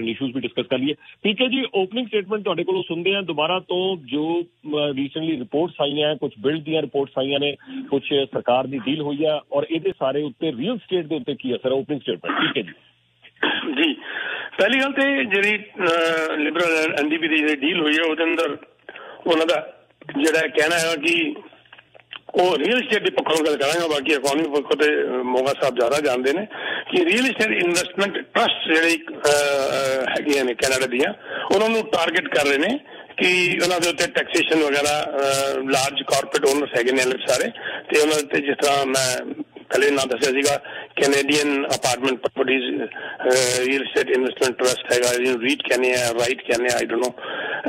Issues ਵੀ discuss ਕਰ ਲਈਏ। ਠੀਕ ਹੈ ਜੀ, ਓਪਨਿੰਗ ਸਟੇਟਮੈਂਟ ਤੁਹਾਡੇ ਕੋਲੋਂ ਸੁਣਦੇ ਹਾਂ ਦੁਬਾਰਾ ਤੋਂ। ਜੋ ਰੀਸੈਂਟਲੀ ਰਿਪੋਰਟਸ ਆਈਆਂ, ਕੁਝ ਬਿਲਡ ਦੀਆਂ ਰਿਪੋਰਟਸ ਆਈਆਂ ਨੇ, ਕੁਝ ਸਰਕਾਰ ਦੀ ਡੀਲ ਹੋਈ ਆ, ਔਰ ਇਹਦੇ ਸਾਰੇ ਉੱਤੇ ਰੀਅਲ ਸਟੇਟ ਦੇ ਉੱਤੇ ਕੀ ਅਸਰ ਹੈ? Opening statement. ਠੀਕ ਹੈ ਜੀ, ਪਹਿਲੀ ਗੱਲ ਤੇ ਜਿਹੜੀ ਲਿਬਰਲ ਐਨਡੀਪੀ ਦੀ ਜਿਹੜੀ ਡੀਲ ਹੋਈ ਹੈ ਉਹਦੇ ਅੰਦਰ ਉਹਨਾਂ ਦਾ ਜਿਹੜਾ ਕਹਿਣਾ ਹੈ ਕਿ ਉਹ ਰੀਅਲ ਸਟੇਟ ਦੇ ਪੱਖੋਂ ਗੱਲ ਕਰਾਂਗਾ, ਬਾਕੀ ਇਕਨੋਮੀ ਪੱਖੋਂ ਤੇ ਮੋਗਾ ਸਾਹਿਬ ਜ਼ਿਆਦਾ ਜਾਣਦੇ ਨੇ ਕਿ ਰੀਅਲ ਸਟੇਟ ਇਨਵੈਸਟਮੈਂਟ ਟਰਸਟ ਜਿਹੜੇ ਹੈਗੀਆਂ ਨੇ ਕੈਨੇਡਾ ਦੀਆਂ, ਉਹਨਾਂ ਨੂੰ ਟਾਰਗੇਟ ਕਰ ਰਹੇ ਨੇ ਕਿ ਉਹਨਾਂ ਦੇ ਉੱਤੇ ਟੈਕਸੇਸ਼ਨ ਵਗੈਰਾ ਲਾਰਜ ਕਾਰਪੋਰੇਟ ਓਨਰਸ ਹੈਗੇ ਨੇ ਸਾਰੇ, ਤੇ ਉਹਨਾਂ ਉੱਤੇ ਜਿਸ ਤਰ੍ਹਾਂ ਮੈਂ ਪਹਿਲੇ ਨਾਂ ਦੱਸਿਆ ਸੀਗਾ Canadian apartment properties real estate investment trust ਹੈਗਾ, ਜਿਹਨੂੰ ਰੀਟ ਕਹਿੰਦੇ ਆ, ਰਾਈਟ ਕਹਿੰਦੇ ਆ, I don't know,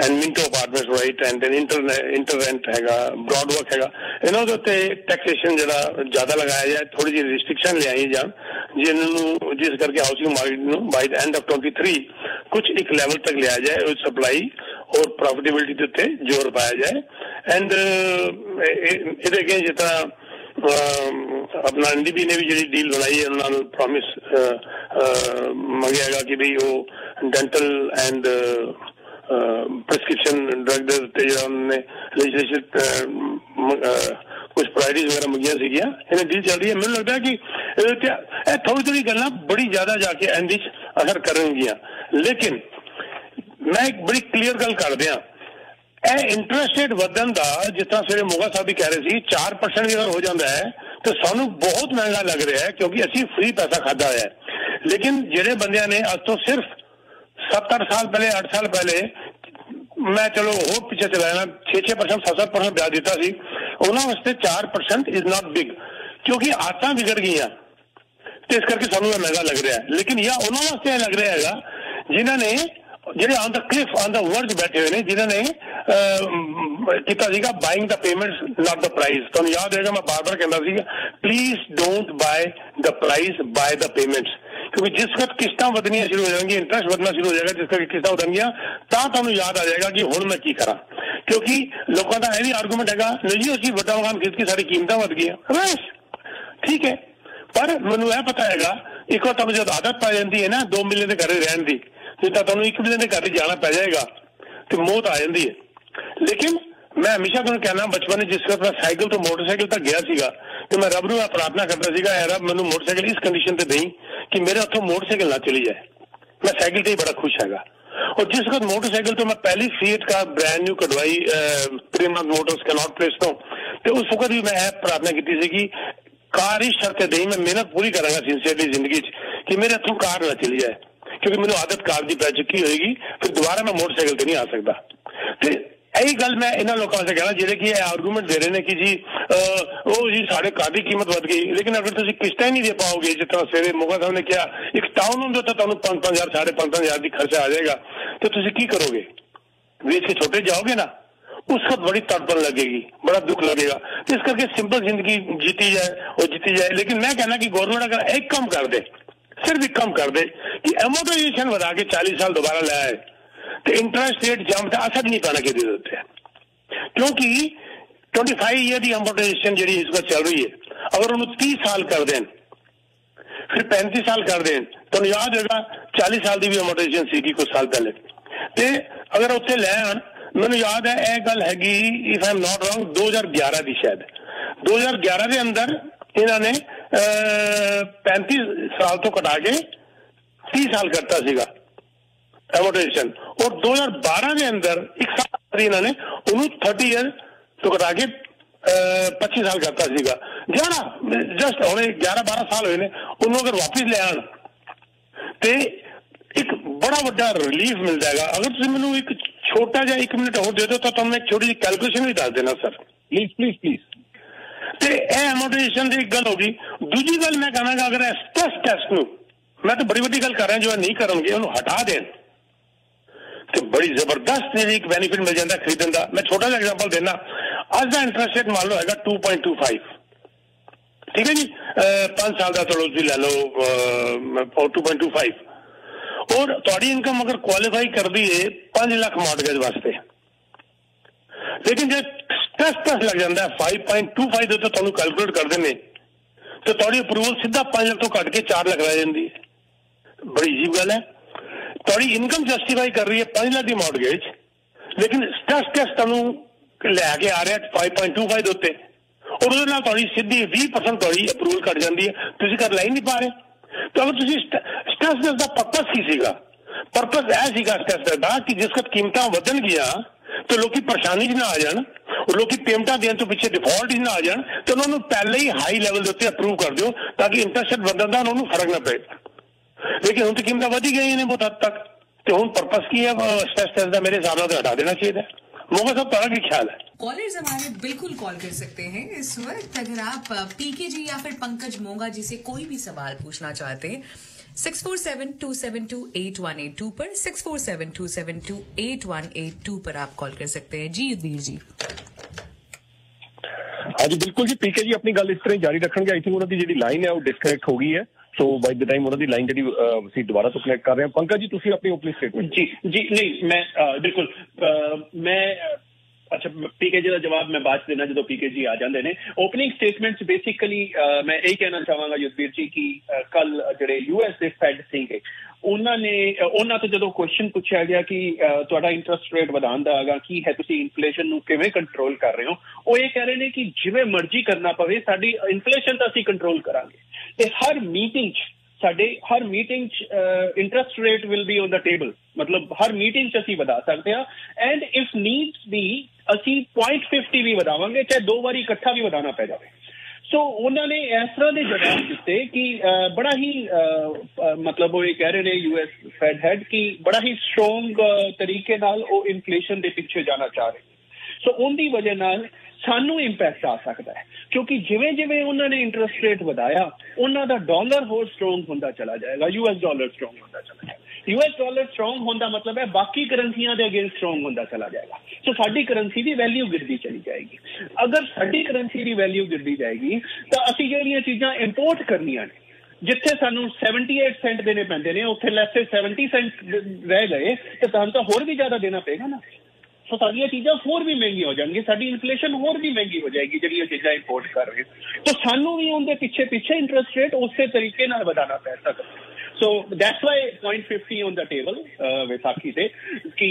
and Minto apartments right, and InterRent ਹੈਗਾ, ਬ੍ਰੌਡਵਰਕ ਹੈਗਾ। ਇਹਨਾਂ ਦੇ ਉੱਤੇ ਟੈਕਸੇਸ਼ਨ ਜਿਹੜਾ ਜ਼ਿਆਦਾ ਲਗਾਇਆ ਜਾਏ, ਥੋੜੀ ਜਿਹੀ ਰਿਸਟ੍ਰਿਕਸ਼ਨ ਲਿਆਈ ਜਾਣ, ਜਿਹਨਾਂ ਨੂੰ ਜਿਸ ਕਰਕੇ ਹਾਊਸਿੰਗ ਮਾਰਕੀਟ ਨੂੰ ਬਾਈ ਦ ਐਂਡ ਆਫ 23 ਕੁਝ ਇੱਕ ਲੈਵਲ ਤੱਕ ਲਿਆ ਜਾਏ, ਉਹ ਸਪਲਾਈ ਔਰ ਪ੍ਰੋਫਿਟੇਬਿਲਿਟੀ ਦੇ ਉੱਤੇ ਜ਼ੋਰ ਪਾਇਆ ਜਾਏ। ਐਂਡ ਇਹਦੇ ਅੱਗੇ ਜਿਸ ਤਰ੍ਹਾਂ ਆਪਣਾ ਐਨਡੀਪੀ ਨੇ ਵੀ ਜਿਹੜੀ ਡੀਲ ਬਣਾਈ ਹੈ, ਉਹਨਾਂ ਨੂੰ ਪ੍ਰੋਮਿਸ ਮੰਗਿਆ ਹੈਗਾ ਕਿ ਬਈ ਉਹ ਡੈਂਟਲ ਐਂਡ ਪ੍ਰਿਸਕ੍ਰਿਪਸ਼ਨ ਡਰਗ ਦੇ ਉੱਤੇ ਜਿਹੜਾ ਉਹਨਾਂ ਨੇ ਲੈਜਿਸਲੇਸ਼ਨ ਕੁਝ ਪ੍ਰਾਇਰਿਟੀਜ਼ ਵਗੈਰਾ ਮੰਗੀਆਂ ਸੀਗੀਆਂ, ਇਹਨੇ ਡੀਲ ਚੱਲ ਰਹੀ ਹੈ। ਮੈਨੂੰ ਲੱਗਦਾ ਕਿ ਇਹ ਥੋੜੀ ਗੱਲਾਂ ਬੜੀ ਜ਼ਿਆਦਾ ਜਾ ਕੇ ਐਂਡ 'ਚ ਅਸਰ ਕਰਨਗੀਆਂ। ਲੇਕਿਨ ਮੈਂ ਇੱਕ ਬੜੀ ਕਲੀਅਰ ਗੱਲ ਕਰ ਦਿਆਂ, ਇਹ ਇੰਟਰਸਟ ਰੇਟ ਵਧਣ ਦਾ ਜਿਸ ਤਰ੍ਹਾਂ ਸਵੇਰੇ ਮੋਗਾ ਸਾਹਿਬ ਵੀ ਕਹਿ ਰਹੇ ਸੀ 4% ਵੀ ਅਗਰ ਹੋ ਜਾਂਦਾ ਹੈ ਤਾਂ ਸਾਨੂੰ ਬਹੁਤ ਮਹਿੰਗਾ ਲੱਗ ਰਿਹਾ ਹੈ, ਕਿਉਂਕਿ ਅਸੀਂ ਫ੍ਰੀ ਪੈਸਾ ਖਾਧਾ ਹੋਇਆ ਹੈ। ਲੇਕਿਨ ਜਿਹੜੇ ਬੰਦਿਆਂ ਨੇ ਅੱਜ ਤੋਂ ਸਿਰਫ 7-8 ਸਾਲ ਪਹਿਲੇ, 8 ਸਾਲ ਪਹਿਲੇ, ਮੈਂ ਚਲੋ ਹੋਰ ਪਿੱਛੇ ਚਲਾਇਆ 6-6%, 7-7% ਵਿਆਜ ਦਿੱਤਾ ਸੀ, ਉਹਨਾਂ ਵਾਸਤੇ 4% ਇਜ਼ ਨਾਟ ਬਿਗ, ਕਿਉਂਕਿ ਆਦਤਾਂ ਵਿਗੜ ਗਈਆਂ ਤੇ ਇਸ ਕਰਕੇ ਸਾਨੂੰ ਇਹ ਮਹਿੰਗਾ ਲੱਗ ਰਿਹਾ ਹੈ। ਲੇਕਿਨ ਜਾਂ ਉਹਨਾਂ ਵਾਸਤੇ ਇਹ ਲੱਗ ਰਿਹਾ ਹੈਗਾ ਜਿਨ੍ਹਾਂ ਨੇ ਜਿਹੜੇ on the cliff on the verge ਬੈਠੇ ਹੋਏ ਨੇ, ਜਿਨ੍ਹਾਂ ਨੇ ਕੀਤਾ ਸੀਗਾ buying the payments not the price. ਤੁਹਾਨੂੰ ਯਾਦ ਹੋਏਗਾ ਮੈਂ ਬਾਰ-ਬਾਰ ਕਹਿੰਦਾ ਸੀਗਾ please don't buy the price, buy the payments, ਕਿਉਂਕਿ ਜਿਸ ਵਕਤ ਕਿਸ਼ਤਾਂ ਵਧਣੀਆਂ ਸ਼ੁਰੂ ਹੋ ਜਾਣਗੀਆਂ, ਇੰਟਰਸਟ ਵਧਣਾ ਸ਼ੁਰੂ ਹੋ ਜਾਏਗਾ, ਜਿਸ ਕਰਕੇ ਕਿਸ਼ਤਾਂ ਵਧਣਗੀਆਂ ਤਾਂ ਤੁਹਾਨੂੰ ਯਾਦ ਆ ਜਾਏਗਾ ਕਿ ਹੁਣ ਮੈਂ ਕੀ ਕਰਾਂ। ਕਿਉਂਕਿ ਲੋਕਾਂ ਦਾ ਇਹ ਵੀ ਆਰਗੂਮੈਂਟ ਹੈਗਾ ਨਹੀਂ ਜੀ ਅਸੀਂ ਵੱਡਾ ਮਕਾਨ ਖਰੀਦ ਕੇ ਸਾਡੀ ਕੀਮਤਾਂ ਵੱਧ ਗਈਆਂ, ਬਸ ਠੀਕ ਹੈ, ਪਰ ਮੈਨੂੰ ਇਹ ਪਤਾ ਹੈਗਾ ਇੱਕ ਵਾਰ ਤੁਹਾਨੂੰ ਜਦ ਆਦਤ ਪੈ ਜਾਂਦੀ ਹੈ ਨਾ 2 ਮਹੀਨੇ ਦੇ ਘਰੇ ਰਹਿਣ ਦੀ, ਤਾਂ ਤੁਹਾਨੂੰ 1 ਮਹੀਨੇ ਦੇ ਘਰ ਜਾਣਾ ਪੈ ਜਾਏਗਾ ਤੇ ਮੌਤ ਆ ਜਾਂਦੀ ਹੈ। ਲੇਕਿਨ ਮੈਂ ਹਮੇਸ਼ਾ ਤੁਹਾਨੂੰ ਕਹਿਣਾ, ਬਚਪਨ ਜਿਸ ਵਕਤ ਮੈਂ ਸਾਈਕਲ ਤੋਂ ਮੋਟਰਸਾਈਕਲ ਤੱਕ ਗਿਆ ਸੀਗਾ ਤੇ ਮੈਂ ਰੱਬ ਨੂੰ ਪ੍ਰਾਰਥਨਾ ਕਰਦਾ ਸੀਗਾ, ਐ ਰੱਬ ਮੈਨੂੰ ਮੋਟਰਸਾਈਕਲ ਇਸ ਕੰਡੀਸ਼ਨ ਤੇ ਦੇਈ ਕਿ ਮੇਰੇ ਹੱਥੋਂ ਮੋਟਰਸਾਈਕਲ ਨਾ ਚਲੀ ਜਾਏ। मैं साइकिल से ही बड़ा खुश हैगा। और जिस वक्त मोटरसाइकिल तो मैं पहली फीट का ब्रांड न्यू कटवाई प्रेमनाथ मोटर्स के नॉर्थ प्लेस तो उस वक्त भी मैं प्रार्थना की थी कि कार ही शर्त दही मैं मेहनत पूरी करांगा सिंसियरली जिंदगी कि मेरे हथों कार ना चली जाए, क्योंकि मैंने आदत कार की पै चुकी होगी, फिर दोबारा मैं मोटरसाइकिल से नहीं आ सकता। तो यही गल मैं इन्होंने लोगों से कहना जेडे कि आर्गूमेंट दे रहे हैं कि जी जी साढ़े कार की कीमत बढ़ गई, लेकिन अगर तुम किस्तें नहीं दे पाओगे, जिस तरह सवेरे मोगा साहब ने किया एक टाउन होंगे तो तुम 5-5 हज़ार 5,500 की खर्चा आ जाएगा, तो तुम की करोगे? वेच के छोटे जाओगे ना, उस वक्त बड़ी तड़पन लगेगी, बड़ा दुख लगेगा। तो इस करके सिंपल जिंदगी जीती जाए और जीती जाए। लेकिन मैं कहना कि गवर्नमेंट अगर एक कम कर दे, सिर्फ एक कम कर दे कि एमोटाइजेशन बढ़ा के 40 साल दोबारा ले आए तो इंटरेस्ट रेट जम का असर नहीं पाना के दे देते हैं, क्योंकि 25 ईयर की एमोटाइजेशन जी इस वक्त चल रही है, अगर उन्होंने 30 साल कर दें फिर 35 साल कर दें तो याद होगा 40 साल की भी एमोटाइजेशन सी कुछ साल पहले। तो अगर उत्थे ले आन, मैंने याद है यह गल हैगी if I am not wrong 2011 की, शायद 2011 के अंदर इन्होंने 35 साल तो कटा के 30 साल करता सीगा एमोटाइजेशन, और 2012 के अंदर एक साल इन्होंने उन्होंने 30 ईयर तो कटा के 25 साल करता सीगा। 11 जस्ट हम 11-12 साल हुए उन्होंने अगर वापिस ले आन तो एक बड़ा बड़ा रिलीफ मिल जाएगा। अगर तुम मैंने एक छोटा जा 1 मिनट और दे दो तो मैं एक छोटी सी कैलकुलेशन भी दस देना सर, प्लीज प्लीज प्लीज। तो यह एमोटाइजेशन की गल होगी। दूसरी गल मैं कहना अगर स्ट्रेस टेस्ट न मैं तो बड़ी बड़ी गल कर रहा जो नहीं करेंगे उन्होंने हटा दें तो बड़ी जबरदस्त एक बेनीफिट मिल जाता खरीदन का। मैं छोटा सा एग्जांपल देना, आज का इंटरेस्ट रेट मान लो है 2.25, ठीक है जी, 5 साल का चलो भी ले लो 2.25, और थोड़ी इनकम अगर क्वालिफाई कर दी है 5 लाख मॉर्टगेज वास्ते, लेकिन जो स्ट्रेस टेस्ट लग जाता है 5.25 तो तुम कैलकुलेट कर देने तो थोड़ी अप्रूवल सीधा 5 लाख तो कट के 4 लाख रह जाती है। बड़ी अजीब गल है। ਤੁਹਾਡੀ ਇਨਕਮ ਜਸਟੀਫਾਈ ਕਰ ਰਹੀ ਹੈ 5 ਲੱਖ ਦੀ ਮੌਰਗੇਜ, ਲੇਕਿਨ ਸਟ੍ਰੈਸ ਟੈਸਟ ਤੁਹਾਨੂੰ ਲੈ ਕੇ ਆ ਰਿਹਾ 5.25 ਦੇ ਉੱਤੇ, ਔਰ ਉਹਦੇ ਨਾਲ ਤੁਹਾਡੀ ਸਿੱਧੀ 20% ਤੁਹਾਡੀ ਅਪਰੂਵਲ ਘਟ ਜਾਂਦੀ ਹੈ, ਤੁਸੀਂ ਕਰ ਲੈ ਹੀ ਨਹੀਂ ਪਾ ਰਹੇ। ਤਾਂ ਅਗਰ ਤੁਸੀਂ ਸਟ੍ਰੈਸ ਟੈਸਟ ਦਾ ਪਰਪਸ ਕੀ ਸੀਗਾ? ਪਰਪਸ ਇਹ ਸੀਗਾ ਸਟ੍ਰੈਸ ਟੈਸਟ ਦਾ ਕਿ ਜਿਸ ਵਕਤ ਕੀਮਤਾਂ ਵਧਣਗੀਆਂ ਤੇ ਲੋਕੀ ਪਰੇਸ਼ਾਨੀ 'ਚ ਨਾ ਆ ਜਾਣ, ਔਰ ਲੋਕੀ ਪੇਮੈਂਟਾਂ ਦੇਣ ਤੋਂ ਪਿੱਛੇ ਡਿਫਾਲਟ 'ਚ ਨਾ ਆ ਜਾਣ, ਤੇ ਉਹਨਾਂ ਨੂੰ ਪਹਿਲੇ ਹੀ ਹਾਈ ਲੈਵਲ ਦੇ ਉੱਤੇ ਅਪਰੂਵ ਕਰ ਦਿਓ ਤਾਂ ਕਿ ਇੰਟਰਸਟ ਵਧਣ ਦਾ ਉਹਨਾਂ ਨੂੰ ਫਰਕ ਨਾ ਪਏ। ਲੇਕਿਨ ਹੁਣ ਤਾਂ ਕੀਮਤਾਂ ਵਧ ਹੀ ਗਈਆਂ ਨੇ ਬਹੁਤ ਹੱਦ ਤੱਕ, ਤੇ ਹੁਣ ਪਰਪਸ ਕੀ ਹੈ ਸਟ੍ਰੈਸ ਟੈਸਟ ਦਾ? ਮੇਰੇ ਹਿਸਾਬ ਨਾਲ हटा देना चाहिए। मोगा साहब तुम्हारा क्या ख्याल है? कॉलर्स हमारे बिल्कुल कॉल कर सकते हैं इस वक्त, अगर आप पीके जी या फिर पंकज मोंगा जी से कोई भी सवाल पूछना चाहते हैं 6472728182 पर 6472728182 पर आप कॉल कर सकते हैं। जी युद्धवीर जी। हाँ जी बिल्कुल जी, पीके जी अपनी गल इस तरह जारी रखेंगे। आई थिंक उन्होंने जी लाइन है वो डिस्कनेक्ट हो गई है, सो बाय द टाइम उन्होंने लाइन जी ਅਸੀਂ ਦੁਬਾਰਾ ਤੋਂ ਕਨੈਕਟ ਕਰ ਰਹੇ ਹਾਂ। पंकज जी ਤੁਸੀਂ ਆਪਣੀ ਓਪਨਿੰਗ ਸਟੇਟਮੈਂਟ। जी नहीं मैं बिल्कुल मैं अच्छा पीके जी का जवाब मैं बाद देना जो पीके जी आ जाते हैं। ओपनिंग स्टेटमेंट बेसिकली मैं यही कहना चाहवागा युद्धवीर जी की कल जो यूएस के फैड सीगे उन्होंने तो जो क्वेश्चन पूछा गया कि तुहाडा इंटरस्ट रेट वधाउण दा हैगा की है, तुसीं इन्फ्लेशन नूं किवें कंट्रोल कर रहे हो, वो ये कह रहे हैं कि जिवें मर्जी करना पवे साडी इन्फ्लेशन तां असीं कंट्रोल करांगे, ते हर मीटिंग साडे हर meeting interest rate will be on the table, मतलब हर मीटिंग च असीं वधा सकते हैं, एंड इफ नीड्स बी असीं 0.50 भी वधावांगे, चाहे 2 बारी इकट्ठा भी वधाना पै जावे। सो उन्होंने इस तरह के जवाब दिते कि बड़ा ही मतलब वो ये कह रहे हैं यूएस फेड हेड कि बड़ा ही स्ट्रोंग तरीके नाल वो इन्फ्लेशन के पीछे जाना चाह रहे। सो उनकी वजह नाल सानू इंपैक्ट आ सकता है, क्योंकि जिवें जिवें उन्होंने इंटरस्ट रेट वधाया उन्हों का डॉलर होर स्ट्रोंग होंदा चला जाएगा, यूएस डॉलर स्ट्रोंग होंदा चला जाएगा। यूएस डॉलर स्ट्रोंग होने का मतलब है बाकी करंसियां के अगेंस्ट स्ट्रोंग होंदा चला जाएगा, सो साडी करंसी की वैल्यू गिरदी चली जाएगी। अगर साडी करंसी की वैल्यू गिरदी जाएगी तो असीं जिहड़ियां चीज़ां इंपोर्ट करनियां ने जिथे सानू 78 सेंट देने पैंदे ने उत्थे लैस 70 सेंट रह गए तो तुहानूं तां होर भी ज़्यादा देना पेगा ना। सो सारियां चीज़ां होर भी महंगी हो जाएंगी, साडी इन्फ्लेशन होर भी महंगी हो जाएगी जिहड़ियां चीज़ां इंपोर्ट कर रहे हैं, तो सानू भी उनके पीछे पीछे इंटरस्ट रेट उस तरीके नाल वधाना पै सकदा। So that's why 0.50 on the table Vaisakhi से कि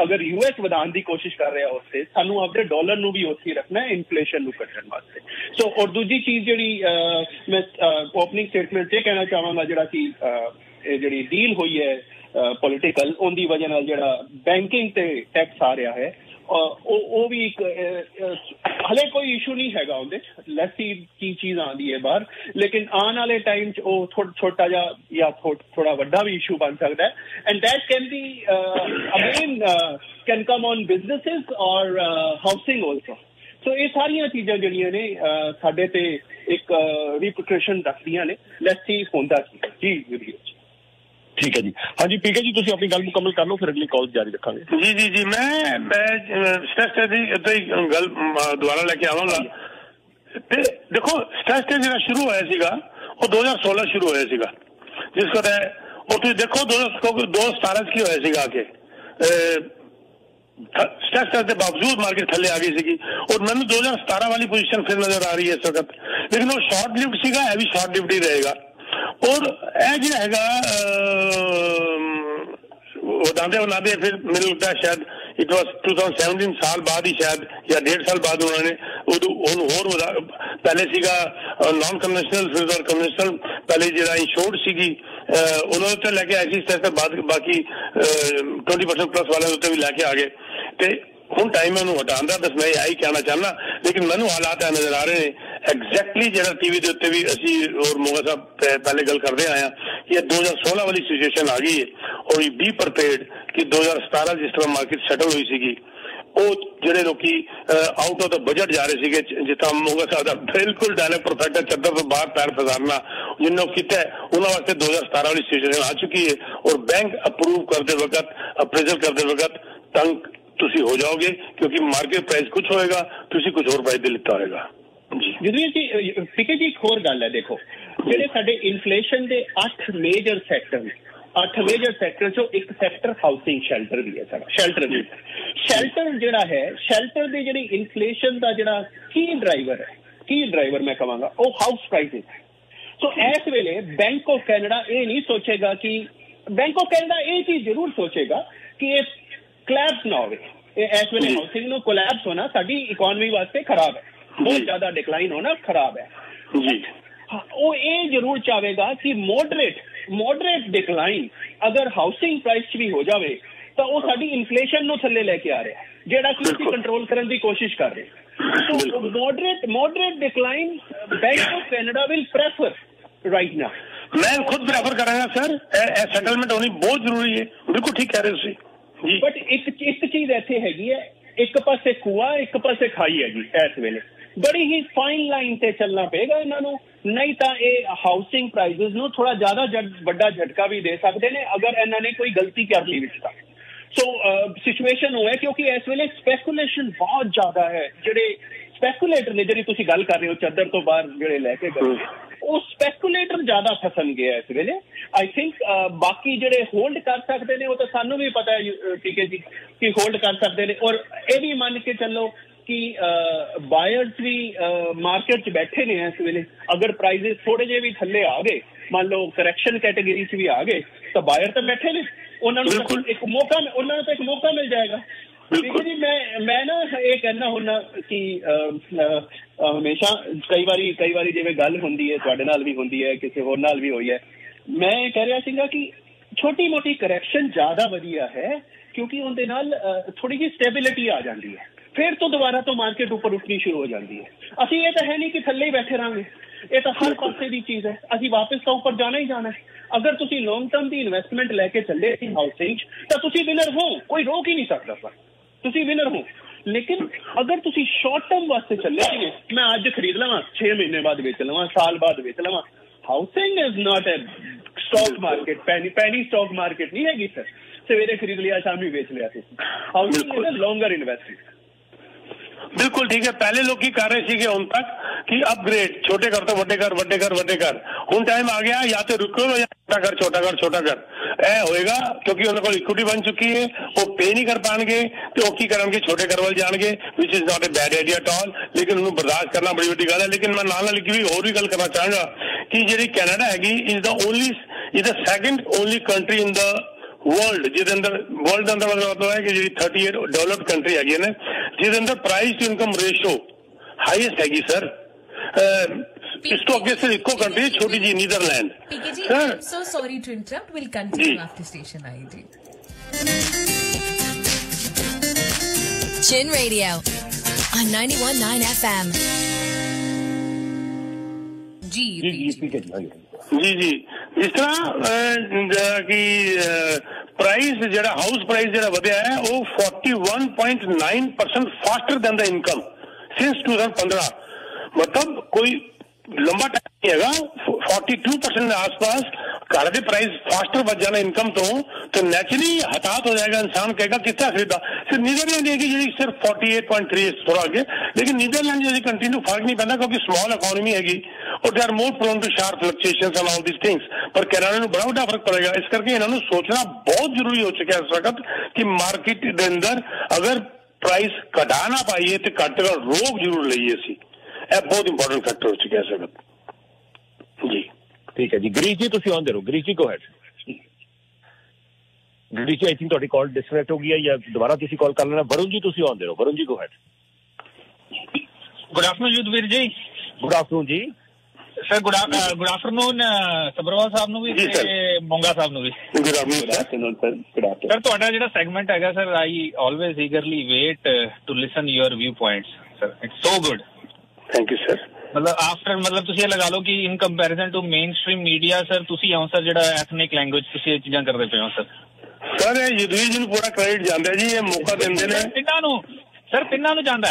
अगर यूएस वधान की कोशिश कर रहा उससे सानू अपने डॉलर नू भी उत्थे रखना है इन्फ्लेशन नू कटण वास्ते। सो और दूजी चीज़ जिहड़ी मैं ओपनिंग स्टेटमेंट से कहना चाहांगा जिहड़ा कि जिहड़ी डील हुई है पॉलिटिकल उनकी वजह नाल जिहड़ा बैंकिंग ते टैक्स आ रहा है वो भी एक हले कोई इशू नहीं हैगा उहदे लैसी की चीज़ आती है बाहर, लेकिन आने वाले टाइम वो छोटा जा या थोड़ा वड्डा भी इशू बन सकता है, and that can be again can come on businesses और हाउसिंग ऑल्सो। सो ये सारिया चीज़ां जिहड़ियां ने साडे ते एक रिपरकशन रखदियां ने, लेट्स सी होंदा की जी। ठीक है जी। हाँ जी पीके जी तुसीं अपनी गल मुकम्मल कर लो, फिर अगली कॉल जारी रखांगे। जी जी जी मैं स्ट्रेस टेस्ट की गल दोबारा लेके आवांगा। ते देखो स्ट्रेस टेस्ट जो शुरू होया सीगा वो 2016 शुरू होया सीगा, जिसको और तुम देखो 2017 की होया सीगा आके स्ट्रेस टेस्ट के बावजूद मार्केट थले आ गई सीगी, और मैंने 2017 वाली पोजीशन फिर नजर आ रही है इस वक्त, लेकिन वो शॉर्ट लिफ्ट सीगा, है भी शॉर्ट लिफ्ट ही रहेगा। और जो हैगा वधाते फिर मुझे लगता है शायद इट वॉज 2017 साल बाद ही शायद या 1.5 साल बाद उन्होंने होर पहले सीगा नॉन कन्वेंशनल फिर और कन्वेंशनल पहले जो इंश्योर्ड सीगी उन्होंने तो लैके ऐसी स्टेज बाद बाकी 20% प्लस वाले उत्ते भी लैके आ गए, तो ਹੁਣ टाइम है हटाने का। बस मैं यही कहना चाहना, लेकिन मैनू हालात है नजर आ रहे हैं एग्जैक्टली जो टीवी के उत्ते भी असी और मोगा साहब पहले गल करते आए कि 2016 वाली सिचुएशन आ गई है, और बी प्रिपेयर्ड कि 2017 जिस तरह मार्केट सैटल हुई सी वो ਜਿਹੜੇ ਲੋਕੀ ਆਊਟ ਆਫ ਦਾ ਬਜਟ ਜਾ ਰਹੇ ਸੀਗੇ, ਜਿੱਦਾਂ ਮੋਗਾ ਸਾਹਿਬ ਦਾ ਬਿਲਕੁਲ ਡਾਇਲੌਗ ਪਰਫੈਕਟ ਹੈ, ਚੱਦਰ ਤੋਂ ਬਾਹਰ ਪੈਰ ਫਸਾਰਨਾ ਜਿੰਨਾ ਕੀਤਾ ਉਹਨਾਂ ਵਾਸਤੇ 2017 ਵਾਲੀ ਸਿਚੁਏਸ਼ਨ ਆ ਚੁੱਕੀ ਹੈ, और बैंक अप्रूव करते वक्त अप्रेजल करते वक्त तंग तुसी हो जाओगे, क्योंकि मार्केट प्राइस कुछ होएगा, तुसी कुछ और प्राइस दे लिता होएगा। जी जी पीके जी एक होर गल है, देखो जेडे साडे इन्फ्लेशन दे 8 मेजर सैक्टर ने, 8 मेजर सैक्टर चो एक सैक्टर हाउसिंग शेल्टर भी है सारा। शेल्टर जिहड़ा है शेल्टर दे जिहड़ी इन्फ्लेशन दा जिहड़ा की ड्राइवर मैं कहांगा वो हाउस प्राइसेस है। सो इस वेले बैंक ऑफ कैनेडा ये नहीं सोचेगा कि बैंक ऑफ कैनेडा ये चीज जरूर सोचेगा कि ये कोलैप्स ना होवे। इस वेले हाउसिंग नो कोलैप्स होना साडी इकोनॉमी वास्ते खराब है, बहुत ज्यादा डिक्लाइन होना खराब है जी। वो ये जरूर चाहेगा कि मॉडरेट डिक्लाइन अगर हाउसिंग प्राइस भी हो जाए तो वो साडी इन्फ्लेशन नो थल्ले लेके आ रहा है, जेड़ा कि ਅਸੀਂ कंट्रोल करने की कोशिश कर रहे हैं। तो moderate decline bank of Canada will prefer right now. मैं खुद प्रेफर करूंगा सर, सेटलमेंट होनी बहुत जरूरी है, बिल्कुल ठीक कह रहे हो जी। बट एक चीज ऐसे हैगी है, एक पासे कुआ एक पासे खाई हैगी, इस वेले बड़ी ही फाइन लाइन से चलना पेगा इन्हों, नहीं तो ये हाउसिंग प्राइजेस नो थोड़ा ज्यादा बड़ा झटका भी दे सकते हैं अगर इन्होंने कोई गलती कर ली विच। सो सिचुएशन हो है क्योंकि इस वेले स्पैकुलेशन बहुत ज्यादा है, जेडे स्पैकुलेटर ने जी तुम गल कर रहे हो चादर तो बाहर जेडे लैके गए वो स्पैकुलेटर ज्यादा फसन गया इस वेले। आई थिंक बाकी जेडे होल्ड कर सकते हैं वो तो सानू भी पता है पीके जी कि होल्ड कर सकते हैं, और ये भी मान के चलो कि बायर्स भी मार्केट च बैठे ने इस वेले। अगर प्राइजेस थोड़े जे भी थल्ले आ गए, मान लो करेक्शन कैटेगरी च भी आ गए, तो बायर तो बैठे ने, उन्होंने एक मौका मिल जाएगा। जी मैं ना ये कहना होना कि हमेशा कई बारी जिवें गल हुंदी है, तुहाडे नाल भी हुंदी है, किसी होर नाल भी हुई है, मैं कह रहा सीगा कि छोटी मोटी करेक्शन ज्यादा वधिया है क्योंकि उनके नाल थोड़ी जी स्टेबिलिटी आ जाती है, फिर तो दोबारा तो मार्केट ऊपर उठनी शुरू हो जाती है। असी ये तो है नहीं कि थल्ले ही बैठे रहेंगे, ये तो हर पासे की चीज है, असी वापस तो ऊपर जाना ही जाना है। अगर तुसी लॉन्ग टर्म की इन्वेस्टमेंट लैके चले हाउसिंग तो तुसी विनर हो, कोई रोक ही नहीं सकता सर, तुसी विनर हो। लेकिन अगर तुसी शॉर्ट टर्म वास्ते चले मैं आज खरीद लवां 6 महीने बाद बेच लवां, साल बाद बेच लवां, housing is not a stock market, penny stock market नहीं हैगी सर, सवेरे खरीद लिया शामी बेच लिया। Housing is a longer investment. बिल्कुल ठीक है, पहले लोग की कर रहे थे उन तक कि अपग्रेड छोटे कर तो वड्डे कर हुण टाइम आ गया या तो रुको या छोटा कर ए होएगा क्योंकि उन्होंने को इक्विटी बन चुकी है, वो पे नहीं कर पाएंगे तो की करेंगे छोटे कर वाल जाएंगे, which is not a bad idea at all, लेकिन उन्होंने बर्दाश्त करना बड़ी बड़ी गल है। लेकिन मैं नाल लिखी हुई और भी गल करना चाहूंगा कि जी कैनेडा हैगी is the second only country in the world जिसके अंदर मतलब है कि जी 38 डेवलप्ड कंट्री हैगी ने जिसके अंदर price to income ratio highest हैगी सर। इसको अगे सिर्फ इको कंट्री छोटी जी Netherland. Sir so sorry to interrupt, will continue after station ID. Chin Radio on 91.9 FM। जी जिस तरह की प्राइस जरा हाउस प्राइस जरा वधिया है वो 41.9% faster than the income since 2015, मतलब कोई लंबा टाइम नहीं हैगा। 42% के आसपास घर के प्राइस फास्टर बच जाना इनकम तो नेचुरली हताहत हो जाएगा, इंसान कहेगा कितना खरीदा। सिर्फ नीदरलैंड है जी सिर्फ 48.3 थोड़ा आगे, लेकिन नीदरलैंड जैसी कंट्री को फर्क नहीं पैदा क्योंकि स्मॉल इकोनॉमी हैगी और they are more prone to sharp fluctuations and all this things. पर कनाडा में बड़ा बड़ा फर्क पड़ेगा, इस करके इन्होंने सोचना बहुत जरूरी हो चुका है इस वक्त कि मार्केट के अंदर अगर प्राइस घटा ना पाइए तो घट का रोक जरूर लीए सी, बहुत इंपॉर्टेंट फैक्टर हो चुका है इस वक्त जी। ठीक है जी, गिरीश जी तुम ऑन दे रहो। Girish ji go ahead. Girish ji I think ਤੁਹਾਡੀ ਕਾਲ ਡਿਸਕਨੈਕਟ ਹੋ ਗਈ ਹੈ ਜਾਂ ਦੁਬਾਰਾ ਤੁਸੀਂ ਕਾਲ ਕਰ ਲੈਣਾ। ਵरुण जी ਤੁਸੀਂ ऑन दे रहो। Varun ji go ahead. Good afternoon Yudhveer ji. Good afternoon जी sir. Good afternoon Sabharwal Sahib ਨੂੰ ਵੀ ਤੇ ਮੋਂਗਾ ਸਾਹਿਬ ਨੂੰ ਵੀ। ਗੁੱਡ ਆਫਟਰਨੂਨ ਸਰ ਤੁਹਾਡਾ ਜਿਹੜਾ ਸੈਗਮੈਂਟ ਹੈਗਾ sir, I always eagerly wait to listen your viewpoints sir, it's so good. Thank you sir. ਮਤਲਬ ਤੁਸੀਂ ਇਹ ਲਗਾ ਲਓ ਕਿ in comparison to mainstream media sir ਤੁਸੀਂ ਆਉਂ ਸਰ ਜਿਹੜਾ ਐਥਨਿਕ ਲੈਂਗੁਏਜ ਤੁਸੀਂ ਇਹ ਚੀਜ਼ਾਂ ਕਰਦੇ ਪਏ ਹੋ ਸਰ। ਸਰ ਇਹ ਯੁੱਧਵੀਰ ਜੀ ਨੂੰ ਪੂਰਾ ਕ੍ਰੈਡਿਟ ਜਾਂਦਾ ਜੀ, ਇਹ ਮੌਕਾ ਦਿੰਦੇ ਨੇ ਤਿੰਨਾਂ ਨੂੰ ਸਰ, ਤਿੰਨਾਂ ਨੂੰ ਜਾਂਦਾ